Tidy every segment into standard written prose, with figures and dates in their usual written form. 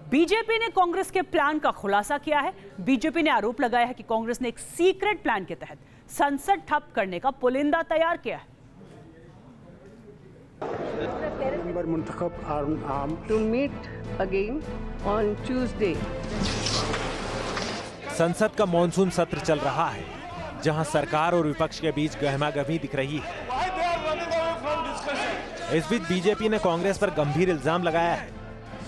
BJP ने कांग्रेस के plan का खुलासा किया है। बीजेपी ने आरोप लगाया है कि कांग्रेस ने एक सीक्रेट प्लान के तहत संसद ठप करने का पुलिंदा तैयार किया है। To meet again on Tuesday. संसद का मॉनसून सत्र चल रहा है, जहां सरकार और विपक्ष के बीच गहमागहमी दिख रही है। इस बीच बीजेपी ने कांग्रेस पर गंभीर इल्जाम लगाया है।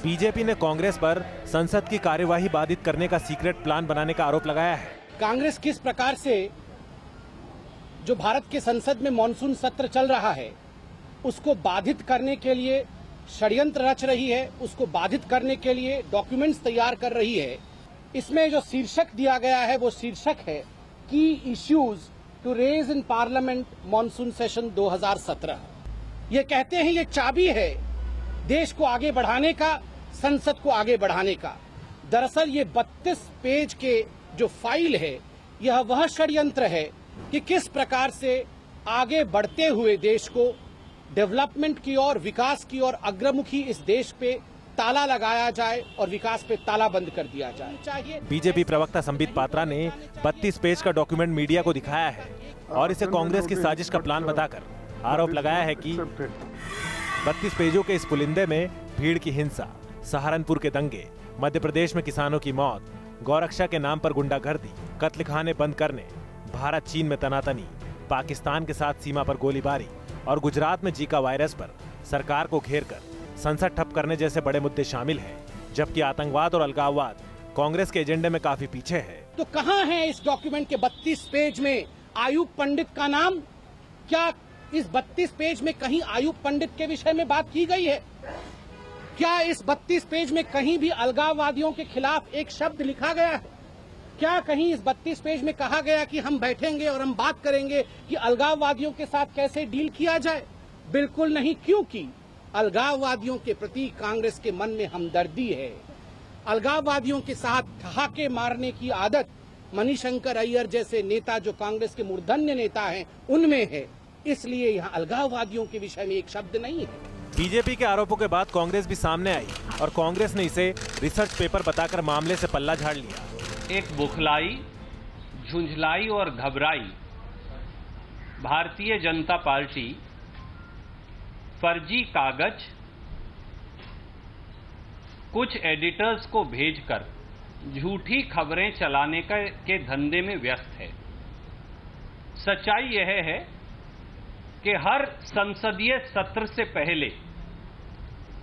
बीजेपी ने कांग्रेस पर संसद की कार्यवाही बाधित करने का सीक्रेट प्लान बनाने का आरोप लगाया है। कांग्रेस किस प्रकार से जो भारत के संसद में मॉनसून सत्र चल रहा है उसको बाधित करने के लिए षड्यंत्र रच रही है, उसको बाधित करने के लिए डॉक्यूमेंट्स तैयार कर रही है। इसमें जो शीर्षक दिया गया है वो शीर्षक है की issues to raise in parliament monsoon session 2017। ये कहते हैं ये चाबी है देश को आगे बढ़ाने का, संसद को आगे बढ़ाने का। दरअसल ये 32 पेज के जो फाइल है यह वह षड्यंत्र है कि किस प्रकार से आगे बढ़ते हुए देश को डेवलपमेंट की ओर, विकास की ओर अग्रमुखी इस देश पे ताला लगाया जाए और विकास पे ताला बंद कर दिया जाए। बीजेपी प्रवक्ता संबित पात्रा ने 32 पेज का डॉक्यूमेंट मीडिया को दिखाया है और इसे कांग्रेस की साजिश का प्लान बताकर आरोप लगाया है कि 32 पेजों के इस पुलिंदे में भीड़ की हिंसा, सहारनपुर के दंगे, मध्य प्रदेश में किसानों की मौत, गौरक्षा के नाम पर गुंडागर्दी, कत्लखाने बंद करने, भारत चीन में तनातनी, पाकिस्तान के साथ सीमा पर गोलीबारी और गुजरात में जीका वायरस पर सरकार को घेरकर संसद ठप करने जैसे बड़े मुद्दे शामिल हैं। जबकि आतंकवाद और अलगाववाद कांग्रेस के एजेंडे में काफी पीछे है। तो कहां है इस डॉक्यूमेंट के 32 पेज में आयुब पंडित का नाम? क्या इस 32 पेज में कहीं आयुब पंडित के विषय में बात की गई है? क्या इस 32 पेज में कहीं भी अलगाववादियों के खिलाफ एक शब्द लिखा गया है? क्या कहीं इस 32 पेज में कहा गया कि हम बैठेंगे और हम बात करेंगे कि अलगाववादियों के साथ कैसे डील किया जाए? बिल्कुल नहीं, क्योंकि अलगाववादियों के प्रति कांग्रेस के मन में हमदर्दी है। अलगाववादियों के साथ ठहाके मारने की आदत मणिशंकर अय्यर जैसे नेता, जो कांग्रेस के मूर्धन्य नेता हैं, उनमें है। इसलिए यहाँ अलगाववादियों के विषय में एक शब्द नहीं है। बीजेपी के आरोपों के बाद कांग्रेस भी सामने आई और कांग्रेस ने इसे रिसर्च पेपर बताकर मामले से पल्ला झाड़ लिया। एक बुखलाई, झुंझलाई और घबराई भारतीय जनता पार्टी फर्जी कागज कुछ एडिटर्स को भेजकर झूठी खबरें चलाने के धंधे में व्यस्त है। सच्चाई यह है कि हर संसदीय सत्र से पहले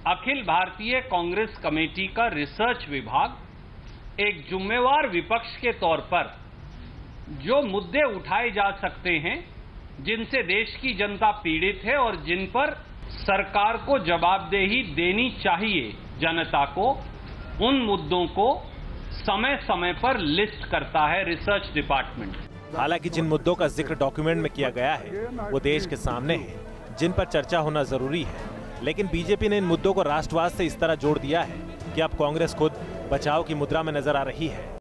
अखिल भारतीय कांग्रेस कमेटी का रिसर्च विभाग एक जिम्मेवार विपक्ष के तौर पर जो मुद्दे उठाए जा सकते हैं, जिनसे देश की जनता पीड़ित है और जिन पर सरकार को जवाबदेही देनी चाहिए जनता को, उन मुद्दों को समय समय पर लिस्ट करता है रिसर्च डिपार्टमेंट। हालांकि जिन मुद्दों का जिक्र डॉक्यूमेंट में किया गया है वो देश के सामने है, जिन पर चर्चा होना जरूरी है। लेकिन बीजेपी ने इन मुद्दों को राष्ट्रवाद से इस तरह जोड़ दिया है कि अब कांग्रेस खुद बचाव की मुद्रा में नजर आ रही है।